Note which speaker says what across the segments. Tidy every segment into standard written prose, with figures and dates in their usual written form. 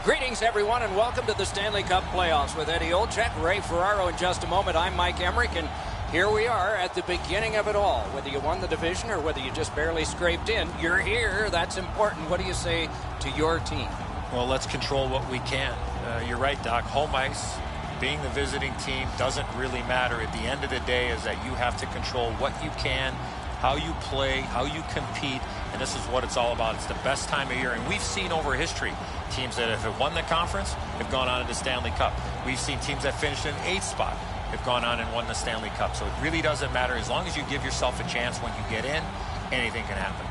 Speaker 1: Greetings, everyone, and welcome to the Stanley Cup playoffs with Eddie Olczyk, Ray Ferraro in just a moment. I'm Mike Emmerich, and here we are at the beginning of it all. Whether you won the division or whether you just barely scraped in, you're here. That's important. What do you say to your team?
Speaker 2: Well, let's control what we can. You're right, Doc. Home ice, being the visiting team, doesn't really matter. At the end of the day is that you have to control what you can, how you play, how you compete, and this is what it's all about. It's the best time of year, and we've seen over history teams that have won the conference have gone on to the Stanley Cup. We've seen teams that finished in 8th spot have gone on and won the Stanley Cup. So it really doesn't matter. As long as you give yourself a chance when you get in, anything can happen.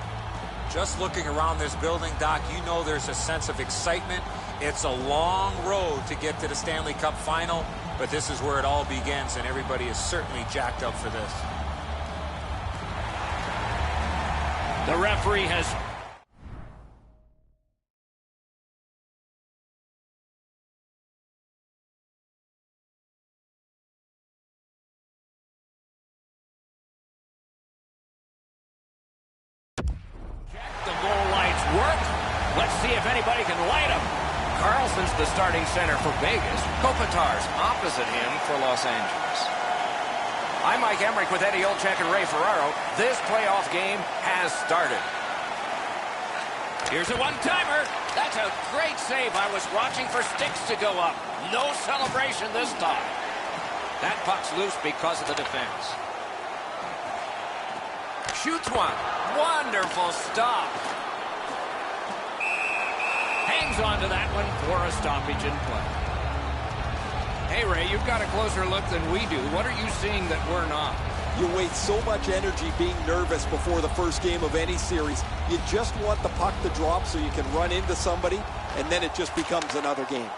Speaker 3: Just looking around this building, Doc, you know there's a sense of excitement. It's a long road to get to the Stanley Cup final, but this is where it all begins, and everybody is certainly jacked up for this.
Speaker 1: The referee has... The goal lights work. Let's see if anybody can light them. Carlson's the starting center for Vegas. Kopitar's opposite him for Los Angeles. I'm Mike Emmerich with Eddie Olczyk and Ray Ferraro. This playoff game has started. Here's a one-timer. That's a great save. I was watching for sticks to go up. No celebration this time. That puck's loose because of the defense. Shoots one. Wonderful stop. Hangs on to that one for a stoppage in play. Hey, Ray, you've got a closer look than we do. What are you seeing that we're not?
Speaker 4: You waste so much energy being nervous before the first game of any series. You just want the puck to drop so you can run into somebody, and then it just becomes another game.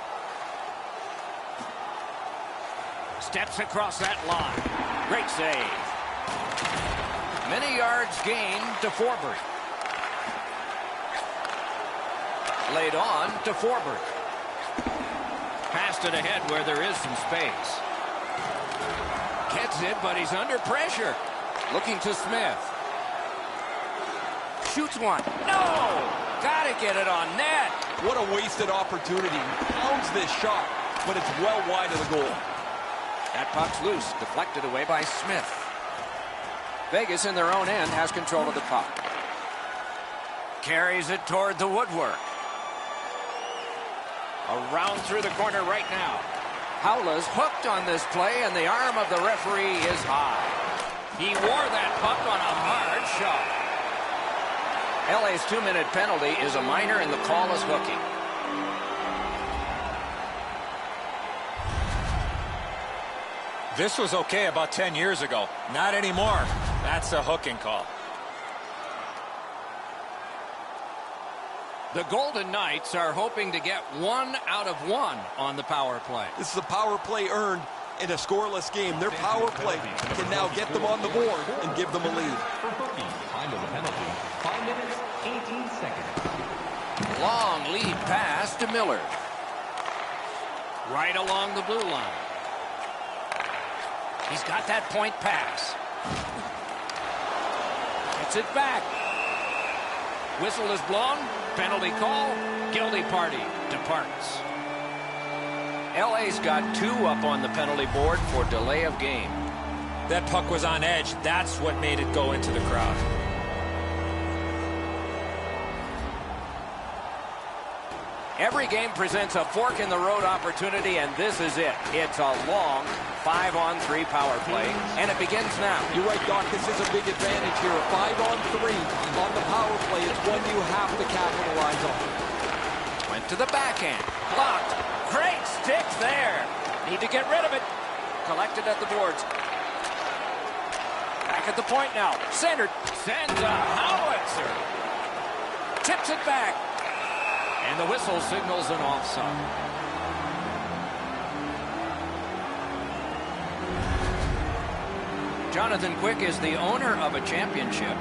Speaker 1: Steps across that line. Great save. Many yards gained to Forbury. Laid on to Forbury. Passed it ahead where there is some space. Gets it, but he's under pressure. Looking to Smith. Shoots one. No! Gotta get it on net.
Speaker 4: What a wasted opportunity. Pounds this shot, but it's well wide of the goal.
Speaker 1: That puck's loose. Deflected away by Smith. Vegas in their own end has control of the puck. Carries it toward the woodwork. Around through the corner right now. Howla's hooked on this play, and the arm of the referee is high. He wore that puck on a hard shot. LA's 2-minute penalty is a minor, and the call is hooking.
Speaker 2: This was okay about 10 years ago. Not anymore. That's a hooking call.
Speaker 1: The Golden Knights are hoping to get 1 out of 1 on the power play.
Speaker 4: This is a power play earned in a scoreless game. Their power play can now get them on the board and give them a lead.
Speaker 5: For hooking, time of the penalty, 5 minutes, 18 seconds.
Speaker 1: Long lead pass to Miller. Right along the blue line. He's got that point pass. Gets it back. Whistle is blown. Penalty call. Guilty party departs. LA's got 2 up on the penalty board for delay of game.
Speaker 2: That puck was on edge. That's what made it go into the crowd.
Speaker 1: Every game presents a fork-in-the-road opportunity, and this is it. It's a long 5-on-3 power play, and it begins now.
Speaker 4: You're right, Doc. This is a big advantage here. A 5-on-3 on the power play is one you have to capitalize on.
Speaker 1: Went to the backhand. Blocked. Great stick there. Need to get rid of it. Collected at the boards. Back at the point now. Centered. Sends a howitzer. Tips it back. And the whistle signals an offside. Jonathan Quick is the owner of a championship.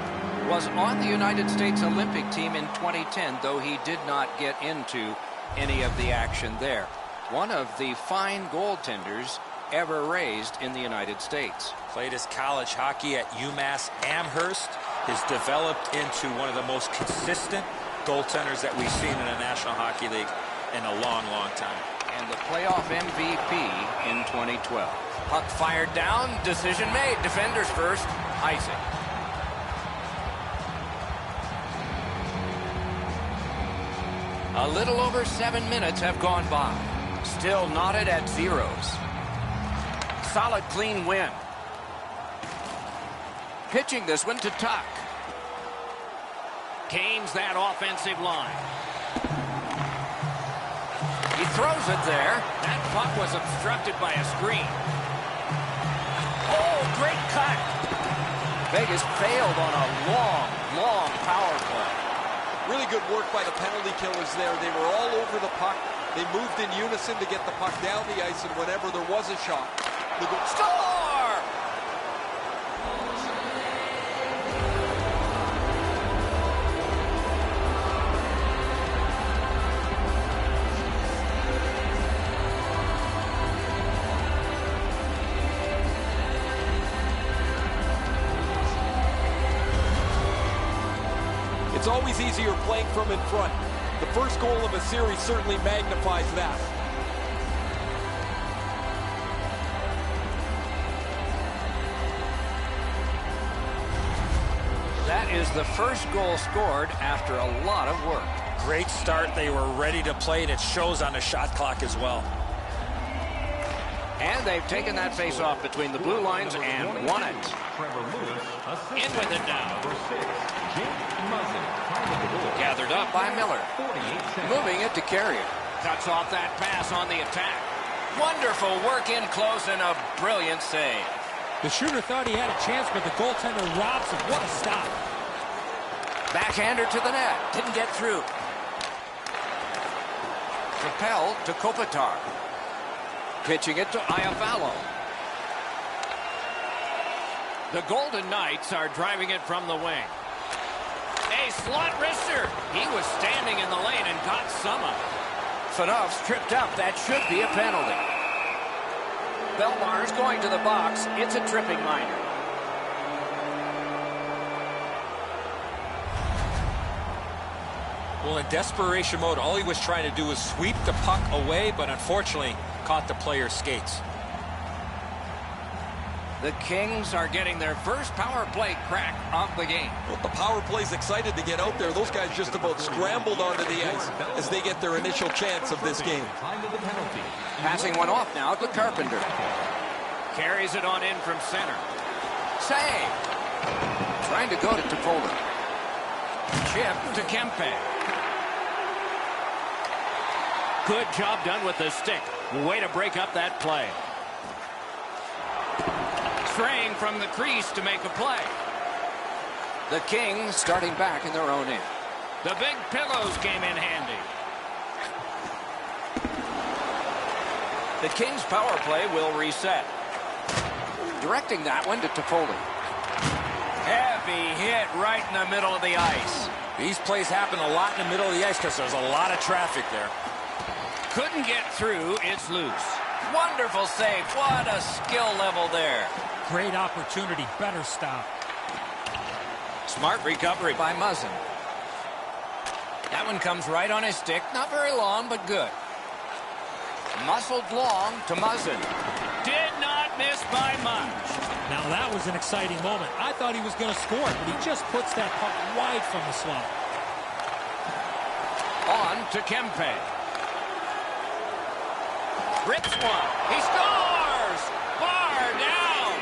Speaker 1: Was on the United States Olympic team in 2010, though he did not get into any of the action there. One of the fine goaltenders ever raised in the United States.
Speaker 3: Played his college hockey at UMass Amherst. Has developed into one of the most consistent goaltenders that we've seen in the National Hockey League in a long, long time.
Speaker 1: And the playoff MVP in 2012. Puck fired down. Decision made. Defenders first. Icing. A little over 7 minutes have gone by. Still knotted at zeros. Solid, clean win. Pitching this one to Tuck. Gains that offensive line. He throws it there. That puck was obstructed by a screen. Oh, great cut. Vegas failed on a long, long power play.
Speaker 4: Really good work by the penalty killers there. They were all over the puck. They moved in unison to get the puck down the ice, and whenever there was a shot, the goal.
Speaker 1: Score!
Speaker 4: It's always easier playing from in front. The first goal of a series certainly magnifies that.
Speaker 1: That is the first goal scored after a lot of work.
Speaker 3: Great start. They were ready to play, and it shows on the shot clock as well.
Speaker 1: And they've taken that face-off between the blue lines and won it. In with it now. Gathered up by Miller. Moving it to Carrier. Cuts off that pass on the attack. Wonderful work in close and a brilliant save.
Speaker 6: The shooter thought he had a chance, but the goaltender robs him. What a stop.
Speaker 1: Backhander to the net. Didn't get through. Capel to Kopitar. Pitching it to Iafallo. The Golden Knights are driving it from the wing. A slot wrister. He was standing in the lane and got some of it. Fanov's tripped up. That should be a penalty. Belmar's going to the box. It's a tripping minor.
Speaker 3: Well, in desperation mode, all he was trying to do was sweep the puck away, but unfortunately caught the player's skates.
Speaker 1: The Kings are getting their first power play crack of the game.
Speaker 4: Well, the power play's excited to get out there. Those guys just about scrambled onto the ice as they get their initial chance of this game.
Speaker 1: Passing one off now to Carpenter. Carries it on in from center. Save. Trying to go to Toffoli. Chip to Kempe. Good job done with the stick. Way to break up that play. Straying from the crease to make a play. The Kings starting back in their own end. The big pillows came in handy. The Kings power play will reset. Directing that one to Toffoli. Heavy hit right in the middle of the ice.
Speaker 3: These plays happen a lot in the middle of the ice because there's a lot of traffic there.
Speaker 1: Couldn't get through. It's loose. Wonderful save. What a skill level there.
Speaker 6: Great opportunity. Better stop.
Speaker 1: Smart recovery by Muzzin. That one comes right on his stick. Not very long, but good. Muscled long to Muzzin. Did not miss by much.
Speaker 6: Now that was an exciting moment. I thought he was going to score, but he just puts that puck wide from the slot.
Speaker 1: On to Kempe. Rips one. He scores! Bar down!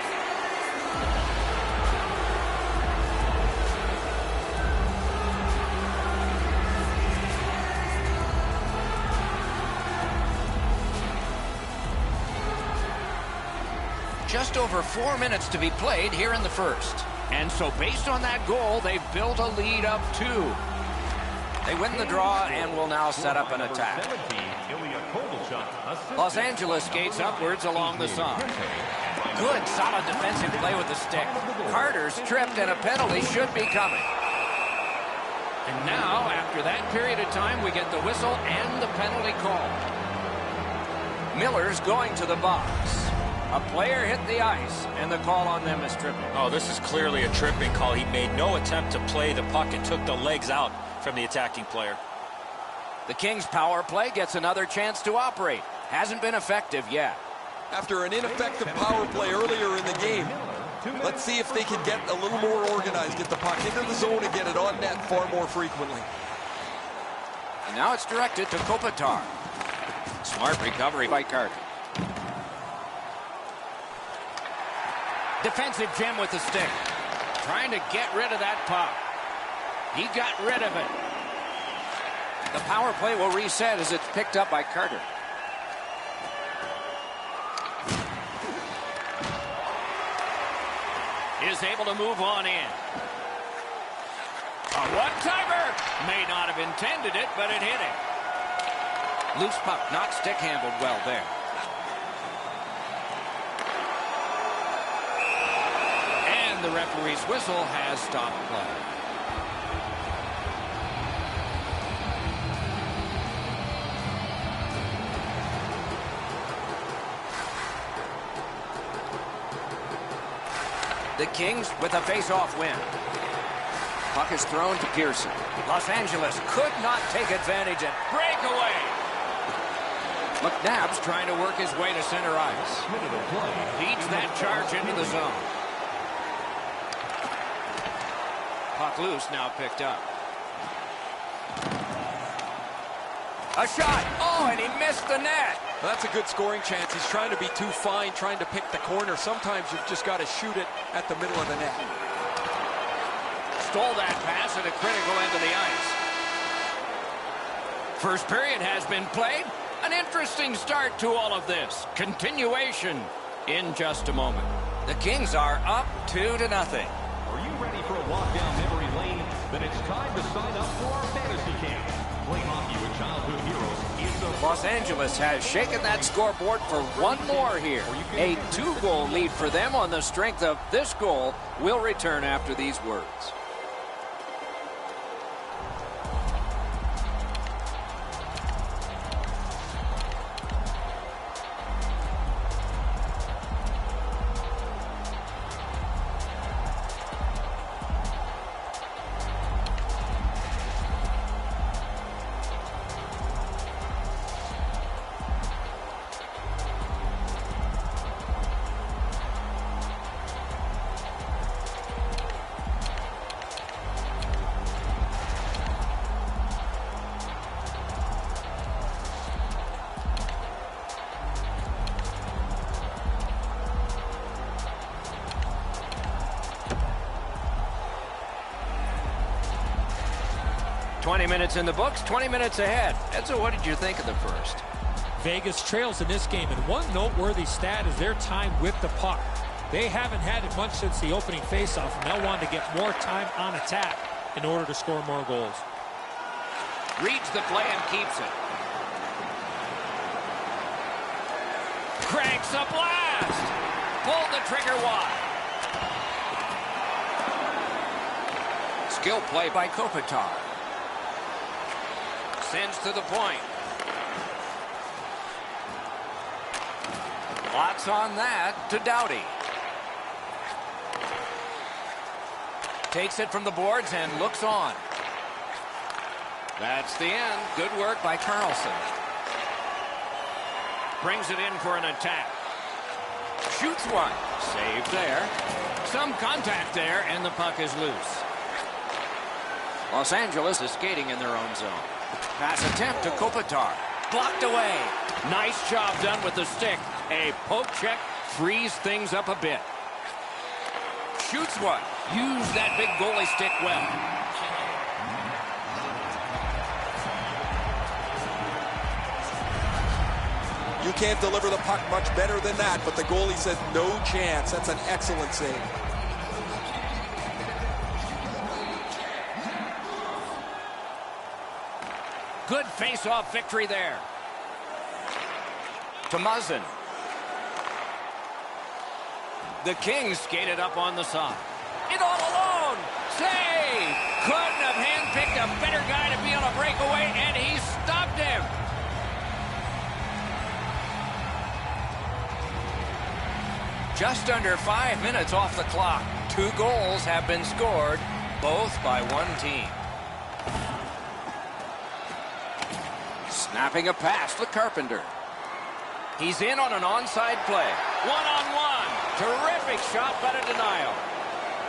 Speaker 1: Just over 4 minutes to be played here in the first. And so based on that goal, they've built a lead of 2. They win the draw and will now set up an attack. Los Angeles skates upwards along the side. Good, solid defensive play with the stick. Carter's tripped and a penalty should be coming. And now, after that period of time, we get the whistle and the penalty call. Miller's going to the box. A player hit the ice, and the call on them is tripping.
Speaker 2: Oh, this is clearly a tripping call. He made no attempt to play the puck and took the legs out from the attacking player.
Speaker 1: The Kings' power play gets another chance to operate. Hasn't been effective yet.
Speaker 4: After an ineffective power play earlier in the game, let's see if they can get a little more organized, get the puck into the zone and get it on net far more frequently.
Speaker 1: And now it's directed to Kopitar. Smart recovery by Carter. Defensive gem with the stick. Trying to get rid of that puck. He got rid of it. The power play will reset as it's picked up by Carter. Is able to move on in. A one-timer. May not have intended it, but it hit him. Loose puck, not stick handled well there. And the referee's whistle has stopped play. The Kings with a face-off win. Puck is thrown to Pearson. Los Angeles could not take advantage and break away. McNabb's trying to work his way to center ice. Feeds that charge into the zone. Puck loose, now picked up. A shot. Oh, and he missed the net.
Speaker 4: Well, that's a good scoring chance. He's trying to be too fine, trying to pick the corner. Sometimes you've just got to shoot it at the middle of the net.
Speaker 1: Stole that pass at a critical end of the ice. First period has been played. An interesting start to all of this. Continuation in just a moment. The Kings are up 2-0.
Speaker 5: Are you ready for a walk down memory lane? Then it's time to sign up for our fantasy camp. Play hockey with childhood heroes.
Speaker 1: Los Angeles has shaken that scoreboard for one more here. A 2-goal lead for them on the strength of this goal. Will return after these words. Minutes in the books, 20 minutes ahead. Edzo, what did you think of the first?
Speaker 6: Vegas trails in this game, and one noteworthy stat is their time with the puck. They haven't had it much since the opening faceoff, and they'll want to get more time on attack in order to score more goals.
Speaker 1: Reads the play and keeps it. Cranks a blast. Pulled the trigger wide. Skill play by Kopitar. Sends to the point. Lots on that to Doughty. Takes it from the boards and looks on. That's the end. Good work by Carlson. Brings it in for an attack. Shoots one. Saved there. Some contact there, and the puck is loose. Los Angeles is skating in their own zone. Pass attempt to Kopitar. Blocked away. Nice job done with the stick. A poke check frees things up a bit. Shoots one. Use that big goalie stick well.
Speaker 4: You can't deliver the puck much better than that, but the goalie said no chance. That's an excellent save.
Speaker 1: Good face-off victory there. To Muzzin. The Kings skated up on the side. It all alone. Save. Couldn't have handpicked a better guy to be on a breakaway, and he stopped him. Just under 5 minutes off the clock. 2 goals have been scored, both by one team. Snapping a pass to Carpenter. He's in on an onside play. One-on-one. Terrific shot, but a denial.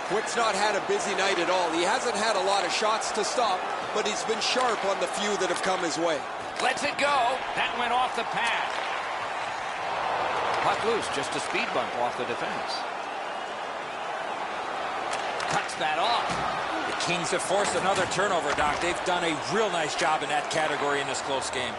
Speaker 4: Quick's not had a busy night at all. He hasn't had a lot of shots to stop, but he's been sharp on the few that have come his way.
Speaker 1: Lets it go. That went off the pad. Puck loose, just a speed bump off the defense. Cuts that off.
Speaker 3: The Kings have forced another turnover, Doc. They've done a real nice job in that category in this close game.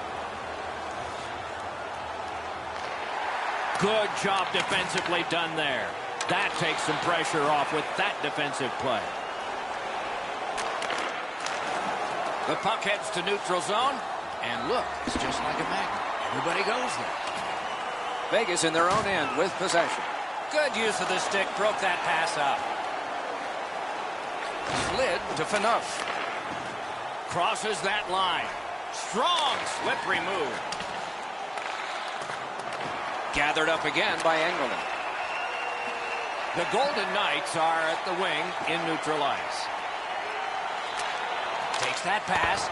Speaker 1: Good job defensively done there. That takes some pressure off with that defensive play. The puck heads to neutral zone. And look, it's just like a magnet. Everybody goes there. Vegas in their own end with possession. Good use of the stick. Broke that pass up. Slid to Phaneuf. Crosses that line. Strong slippery move. Gathered up again by Engelland. The Golden Knights are at the wing in neutral ice. Takes that pass.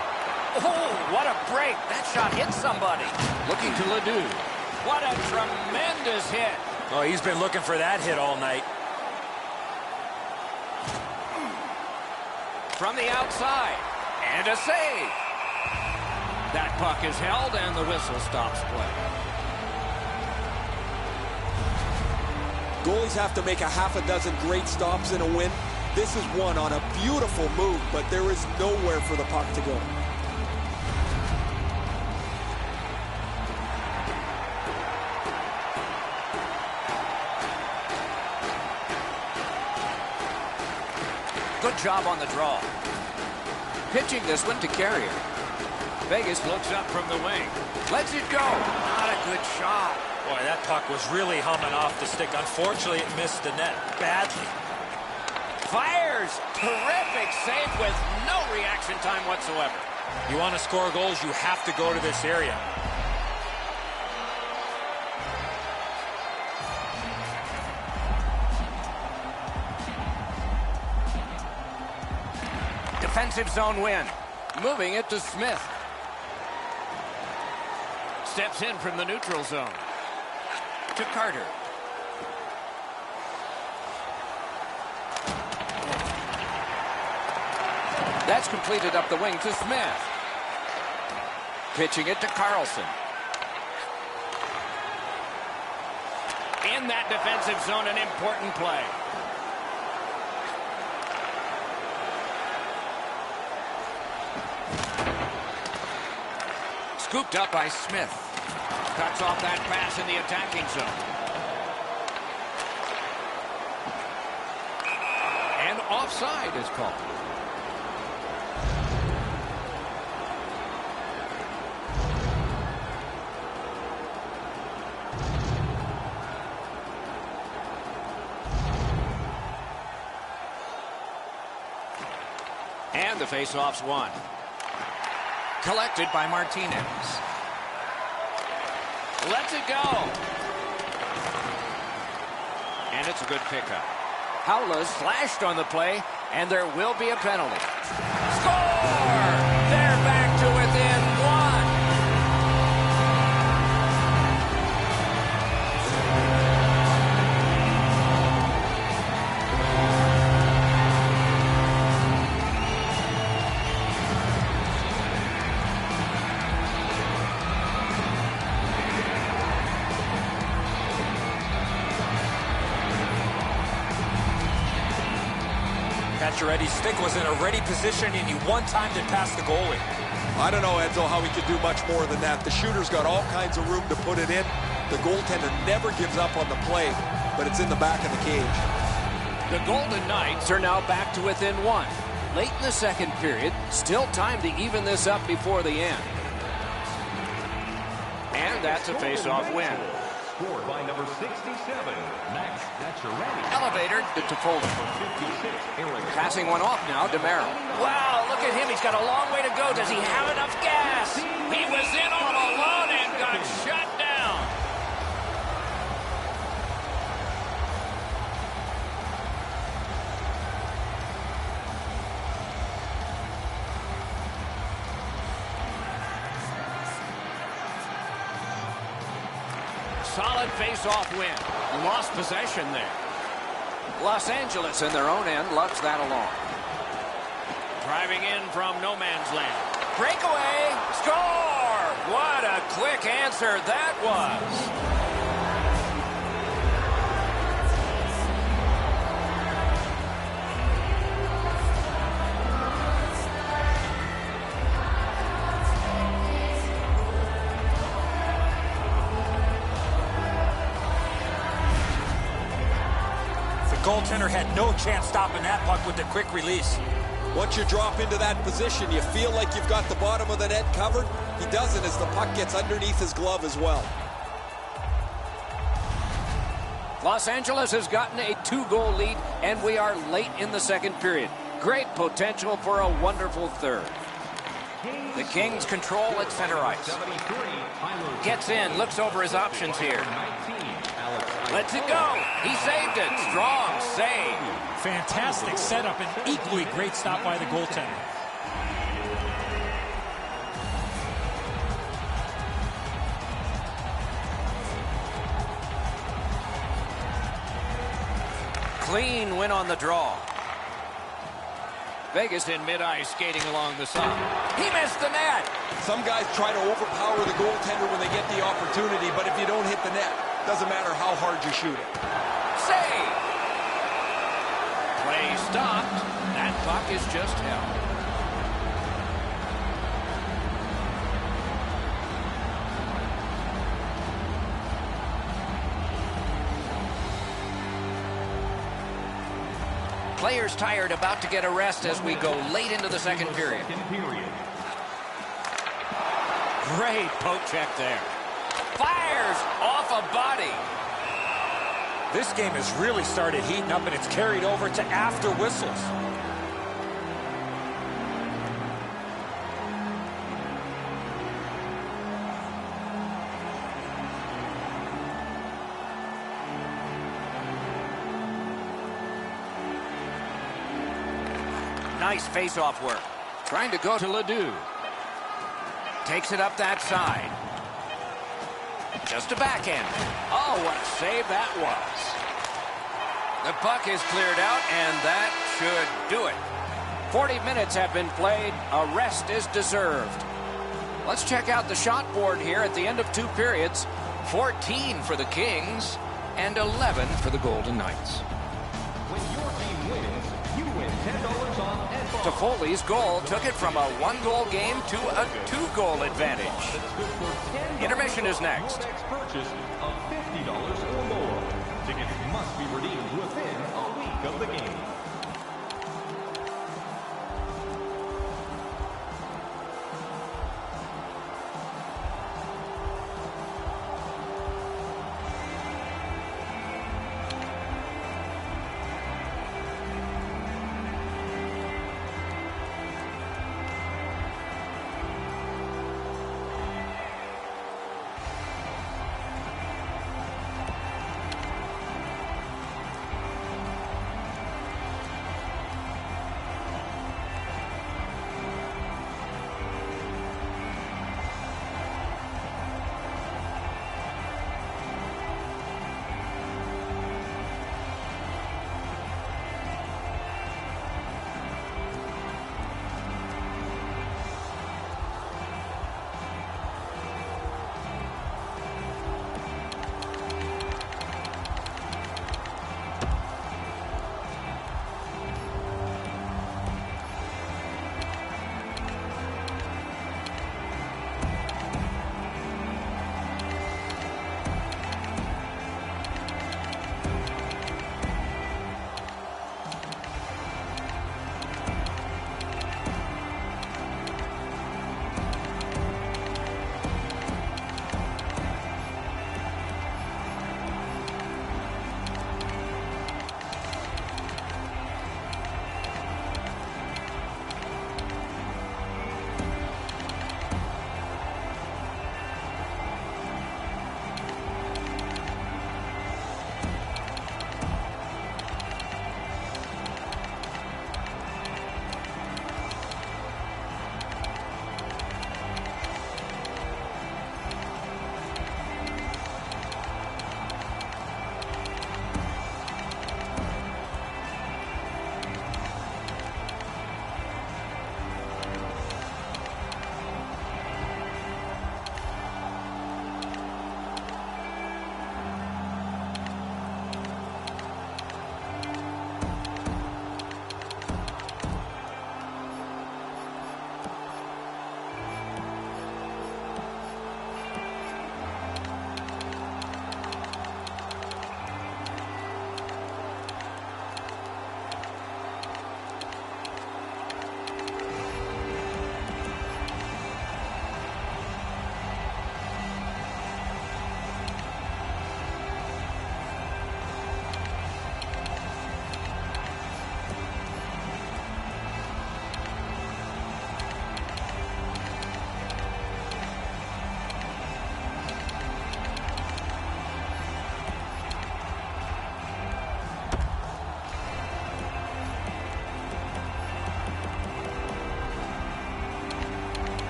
Speaker 1: Oh, what a break. That shot hit somebody. Looking to Ledoux. What a tremendous hit.
Speaker 3: Oh, he's been looking for that hit all night.
Speaker 1: From the outside. And a save. That puck is held and the whistle stops play.
Speaker 4: Goalies have to make a half a dozen great stops in a win. This is one on a beautiful move, but there is nowhere for the puck to go.
Speaker 1: Good job on the draw. Pitching this one to Carrier. Vegas looks up from the wing. Lets it go. Not a good shot.
Speaker 3: Boy, that puck was really humming off the stick. Unfortunately, it missed the net badly.
Speaker 1: Fires. Terrific save with no reaction time whatsoever.
Speaker 3: You want to score goals, you have to go to this area.
Speaker 1: Defensive zone win. Moving it to Smith. Steps in from the neutral zone. To Carter. That's completed up the wing to Smith. Pitching it to Carlson. In that defensive zone, an important play. Scooped up by Smith. Cuts off that pass in the attacking zone. And offside is called. And the faceoff's won. Collected by Martinez. Lets it go. And it's a good pickup. Howla slashed on the play, and there will be a penalty. Score! They're back to within one.
Speaker 3: Pacioretty's stick was in a ready position, and he one-timed it past the goalie.
Speaker 4: I don't know, Enzo, how he could do much more than that. The shooter's got all kinds of room to put it in. The goaltender never gives up on the play, but it's in the back of the cage.
Speaker 1: The Golden Knights are now back to within one. Late in the second period, still time to even this up before the end. And that's a face-off win.
Speaker 5: Scored by number 67, Max Pacioretty.
Speaker 1: Elevator to Foley. Passing one off now to Merrill. Wow, look at him. He's got a long way to go. Does he have enough gas? He was in all alone and got shut down. solid face-off win. Lost possession there. Los Angeles in their own end loves that along. Driving in from no man's land. Breakaway. Score! What a quick answer that was.
Speaker 3: Goaltender had no chance stopping that puck with the quick release.
Speaker 4: Once you drop into that position, you feel like you've got the bottom of the net covered. He doesn't as the puck gets underneath his glove as well.
Speaker 1: Los Angeles has gotten a 2-goal lead, and we are late in the second period. Great potential for a wonderful third. The Kings control at center ice. Gets in, looks over his options here. Lets it go. He saved it. Strong save.
Speaker 6: Fantastic setup and equally great stop by the goaltender.
Speaker 1: Clean win on the draw. Vegas in mid-ice skating along the side. He missed the net.
Speaker 4: Some guys try to overpower the goaltender when they get the opportunity, but if you don't hit the net, doesn't matter how hard you shoot it.
Speaker 1: Save! Play stopped. That puck is just held. Players tired, about to get a rest as we go late into the second period. Great poke check there. Fires off a body.
Speaker 3: This game has really started heating up, and it's carried over to after whistles.
Speaker 1: Nice face-off work. Trying to go to Ledoux. Takes it up that side. Just a backhand. Oh, what a save that was. The puck is cleared out, and that should do it. 40 minutes have been played. A rest is deserved. Let's check out the shot board here at the end of 2 periods. 14 for the Kings and 11 for the Golden Knights.
Speaker 5: When your team wins, you win $10 on Ed.
Speaker 1: Toffoli's goal took it from a 1-goal game to a 2-goal advantage. Intermission is next.
Speaker 5: Purchase of $50 or more. Tickets must be redeemed within a week of the game.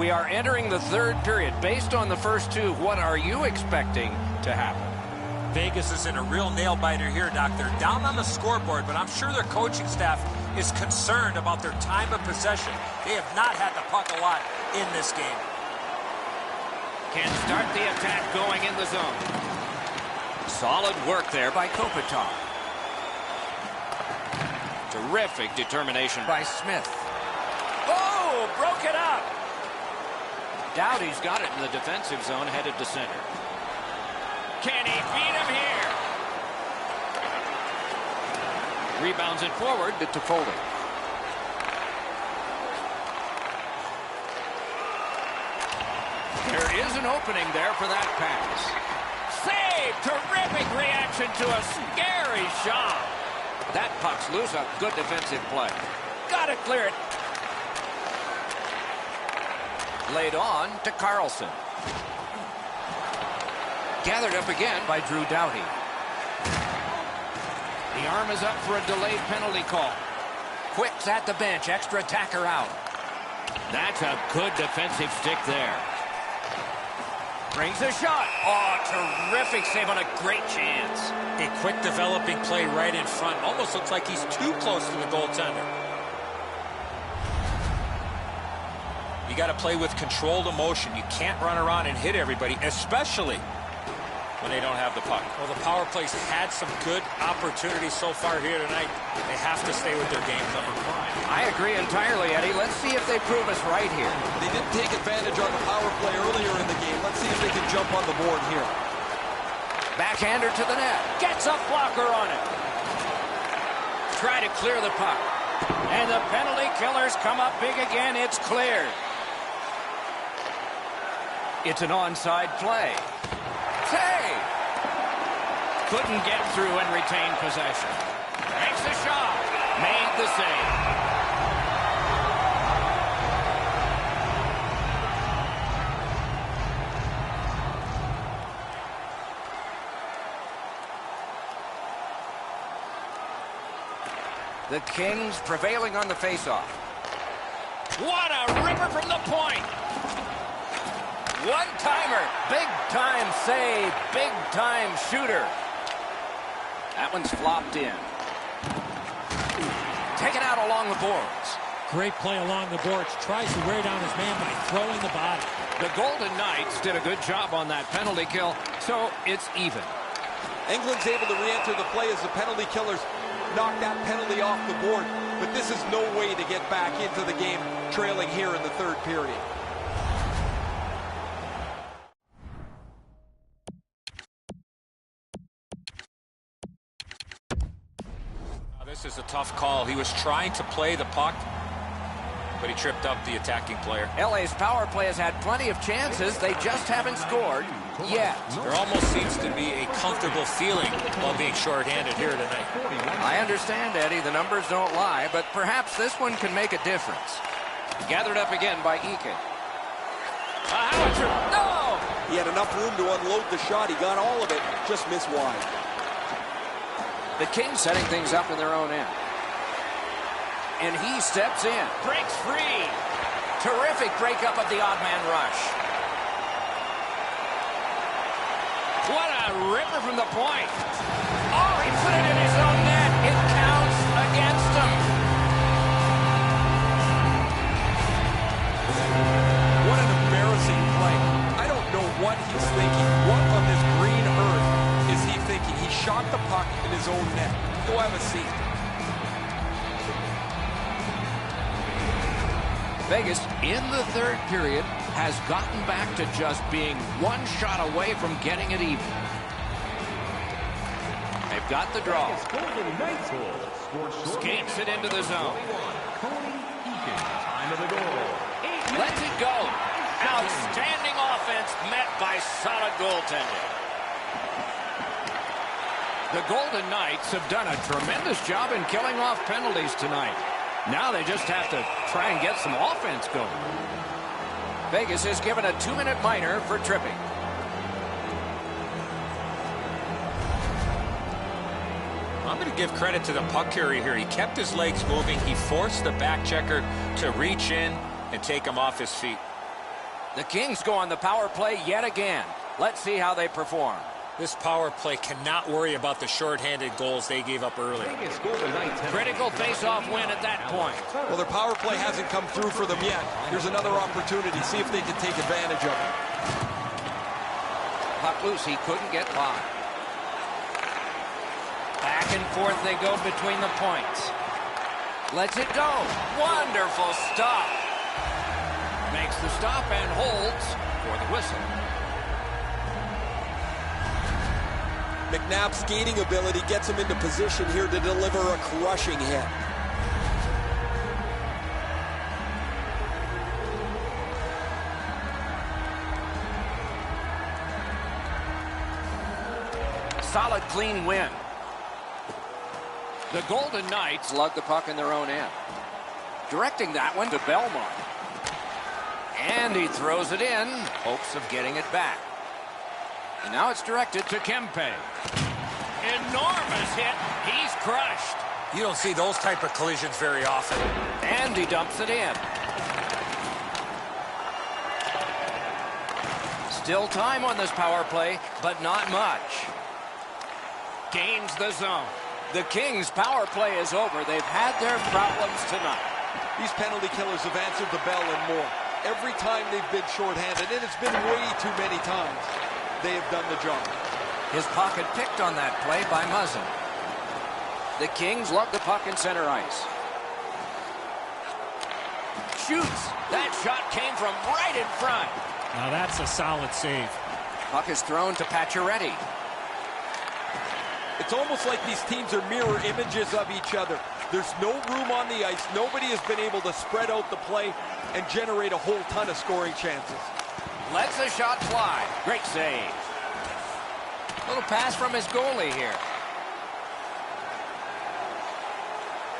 Speaker 1: We are entering the third period. Based on the first two, what are you expecting to happen?
Speaker 3: Vegas is in a real nail-biter here, Doc. They're down on the scoreboard, but I'm sure their coaching staff is concerned about their time of possession. They have not had the puck a lot in this game.
Speaker 1: Can start the attack going in the zone. Solid work there by Kopitar. Terrific determination by Smith. Oh, broke it up. Doughty's got it in the defensive zone, headed to center. Can he beat him here? Rebounds it forward to Toffoli. There is an opening there for that pass. Save! Terrific reaction to a scary shot. That puck's loose. A good defensive play. Got to clear it. Laid on to Carlson. Gathered up again by Drew Doughty. The arm is up for a delayed penalty call. Quick's at the bench. Extra attacker out. That's a good defensive stick there. Brings a shot. Oh, terrific save on a great chance.
Speaker 3: A quick developing play right in front. Almost looks like he's too close to the goaltender. You got to play with controlled emotion. You can't run around and hit everybody, especially when they don't have the puck. Well, the power play's had some good opportunities so far here tonight. They have to stay with their game plan.
Speaker 1: I agree entirely, Eddie. Let's see if they prove us right here.
Speaker 4: They didn't take advantage on the power play earlier in the game. Let's see if they can jump on the board here.
Speaker 1: Backhander to the net. Gets a blocker on it. Try to clear the puck. And the penalty killers come up big again. It's cleared. It's an onside play. Save! Couldn't get through and retain possession. Makes the shot. Made the save. The Kings prevailing on the faceoff. What a ripper from the point! One-timer, big-time save, big-time shooter. That one's flopped in. Taken out along the boards.
Speaker 6: Great play along the boards. Tries to wear down his man by throwing the body.
Speaker 1: The Golden Knights did a good job on that penalty kill, so it's even.
Speaker 4: England's able to re-enter the play as the penalty killers knock that penalty off the board, but this is no way to get back into the game trailing here in the third period.
Speaker 3: This is a tough call. He was trying to play the puck, but he tripped up the attacking player.
Speaker 1: LA's power play has had plenty of chances. They just haven't scored yet.
Speaker 3: There almost seems to be a comfortable feeling while being shorthanded here tonight.
Speaker 1: I understand, Eddie. The numbers don't lie, but perhaps this one can make a difference. Gathered up again by Eakin. Howitzer. No!
Speaker 4: He had enough room to unload the shot. He got all of it, just missed wide.
Speaker 1: The Kings setting things up in their own end. And he steps in. Breaks free. Terrific breakup of the odd man rush. What a ripper from the point. Oh, he put it in his own net. It counts against him.
Speaker 4: What an embarrassing play. I don't know what he's thinking. What on this green earth is he thinking? He shot the puck in his own net. Go have a seat.
Speaker 1: Vegas, in the third period, has gotten back to just being one shot away from getting it even. They've got the draw. Skates it into the zone. Lets it go. Outstanding offense met by solid goaltending. The Golden Knights have done a tremendous job in killing off penalties tonight. Now they just have to try and get some offense going. Vegas is given a 2-minute minor for tripping.
Speaker 3: I'm going to give credit to the puck carrier here. He kept his legs moving. He forced the back checker to reach in and take him off his feet.
Speaker 1: The Kings go on the power play yet again. Let's see how they perform.
Speaker 3: This power play cannot worry about the shorthanded goals they gave up earlier.
Speaker 1: Critical face-off win at that point.
Speaker 4: Well, their power play hasn't come through for them yet. Here's another opportunity. See if they can take advantage of it.
Speaker 1: Puck loose. He couldn't get by. Back and forth they go between the points. Lets it go. Wonderful stop. Makes the stop and holds for the whistle.
Speaker 4: McNabb's skating ability gets him into position here to deliver a crushing hit.
Speaker 1: Solid, clean win. The Golden Knights lug the puck in their own end. Directing that one to Belmont. And he throws it in, hopes of getting it back. And now it's directed to Kempe. Enormous hit. He's crushed.
Speaker 3: You don't see those type of collisions very often.
Speaker 1: And he dumps it in. Still time on this power play, but not much. Gains the zone. The Kings' power play is over. They've had their problems tonight.
Speaker 4: These penalty killers have answered the bell and more. Every time they've been shorthanded, and it's been way too many times, they have done the job.
Speaker 1: His pocket picked on that play by Muzzin. The Kings lug the puck in center ice. Shoots. That shot came from right in front.
Speaker 6: Now that's a solid save.
Speaker 1: Puck is thrown to Pacioretty.
Speaker 4: It's almost like these teams are mirror images of each other. There's no room on the ice. Nobody has been able to spread out the play and generate a whole ton of scoring chances.
Speaker 1: Lets the shot fly. Great save. Little pass from his goalie here.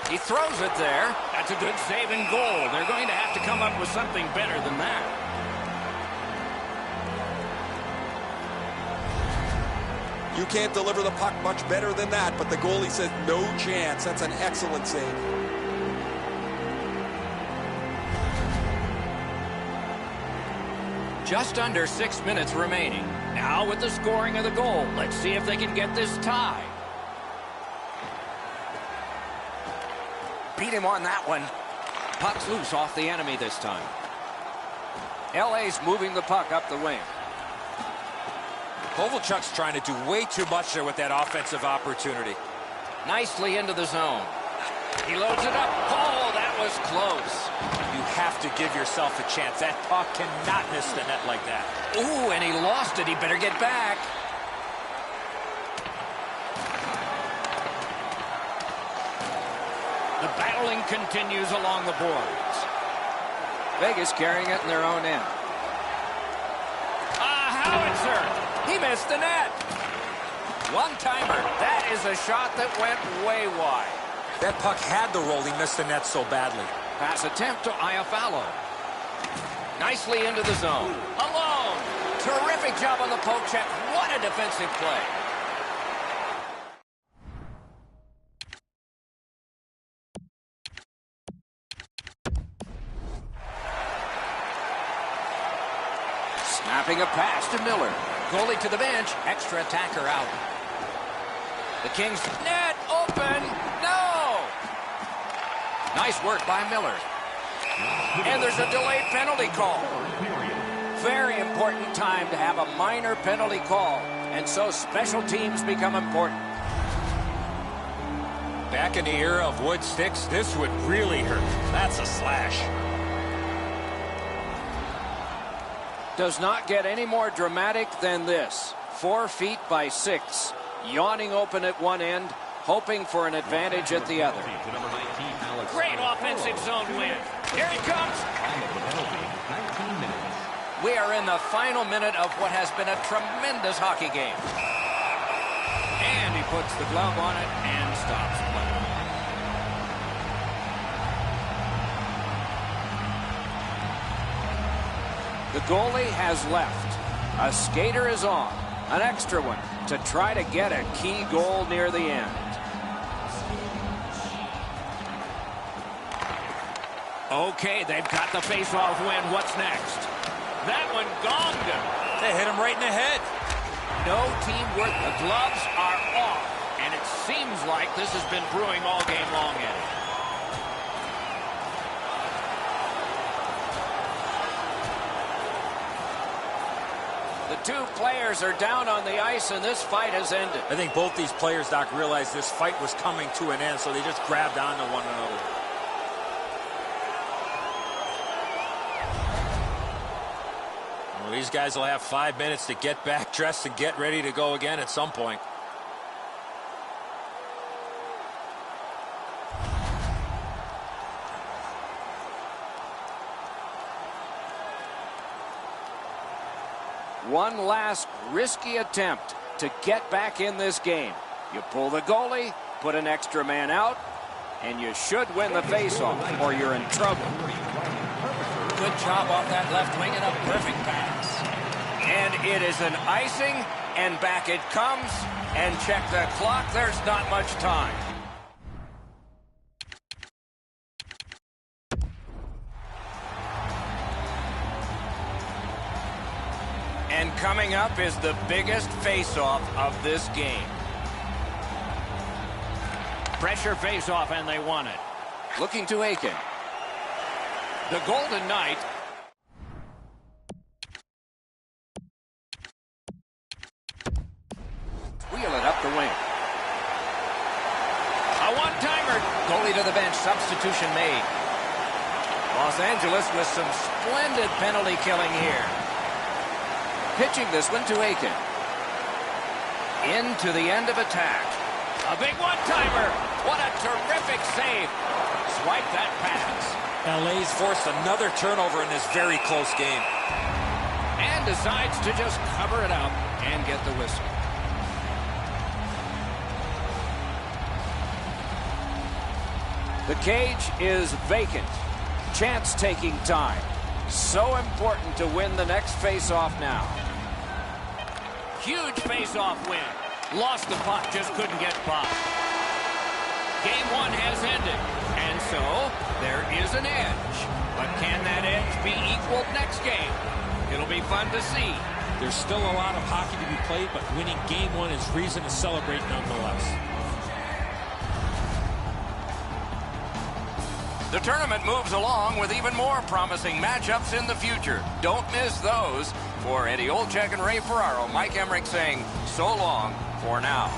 Speaker 1: He throws it there. That's a good save and goal. They're going to have to come up with something better than that.
Speaker 4: You can't deliver the puck much better than that, but the goalie says no chance. That's an excellent save.
Speaker 1: Just under 6 minutes remaining. Now with the scoring of the goal, let's see if they can get this tie. Beat him on that one. Puck's loose off the enemy this time. LA's moving the puck up the wing.
Speaker 3: Kovalchuk's trying to do way too much there with that offensive opportunity.
Speaker 1: Nicely into the zone. He loads it up. Oh, that was close.
Speaker 3: You have to give yourself a chance. That puck cannot miss the net like that.
Speaker 1: Ooh, and he lost it. He better get back. The battling continues along the boards. Vegas carrying it in their own end. A howitzer. He missed the net. One-timer. That is a shot that went way wide.
Speaker 3: That puck had the roll. He missed the net so badly.
Speaker 1: Pass attempt to Iafallo. Nicely into the zone. Alone. Terrific job on the poke check. What a defensive play. Snapping a pass to Miller. Goalie to the bench. Extra attacker out. The Kings net open. No! Nice work by Miller. And there's a delayed penalty call. Very important time to have a minor penalty call. And so special teams become important.
Speaker 3: Back in the era of wood sticks, this would really hurt. That's a slash.
Speaker 1: Does not get any more dramatic than this. 4 feet by 6. Yawning open at one end, hoping for an advantage at the other. Great offensive zone win. Here he comes. We are in the final minute of what has been a tremendous hockey game. And he puts the glove on it and stops play. The goalie has left. A skater is on. An extra one to try to get a key goal near the end. Okay, they've got the face-off win. What's next? That one gonged him.
Speaker 3: They hit him right in the head.
Speaker 1: No teamwork. The gloves are off. And it seems like this has been brewing all game long, Eddie. The two players are down on the ice, and this fight has ended.
Speaker 3: I think both these players, Doc, realized this fight was coming to an end, so they just grabbed onto one another. Well, these guys will have 5 minutes to get back dressed and get ready to go again at some point.
Speaker 1: One last risky attempt to get back in this game. You pull the goalie, put an extra man out, and you should win the faceoff, or you're in trouble. Good job off that left wing and a perfect pass. And it is an icing, and back it comes. And check the clock, there's not much time. And coming up is the biggest face-off of this game. Pressure face-off, and they won it. Looking to Aiken. The Golden Knight. Wheel it up the wing. A one-timer. Goalie to the bench. Substitution made. Los Angeles with some splendid penalty killing here. Pitching this one to Aiken. Into the end of attack. A big one-timer. What a terrific save. Swipe that pass.
Speaker 3: LA's forced another turnover in this very close game.
Speaker 1: And decides to just cover it up and get the whistle. The cage is vacant. Chance taking time. So important to win the next face-off now. Huge face-off win. Lost the puck, just couldn't get by. Game one has ended. And so, there is an edge. But can that edge be equaled next game? It'll be fun to see.
Speaker 6: There's still a lot of hockey to be played, but winning game one is reason to celebrate nonetheless.
Speaker 1: The tournament moves along with even more promising matchups in the future. Don't miss those. For Eddie Olczyk and Ray Ferraro, Mike Emmerich saying so long for now.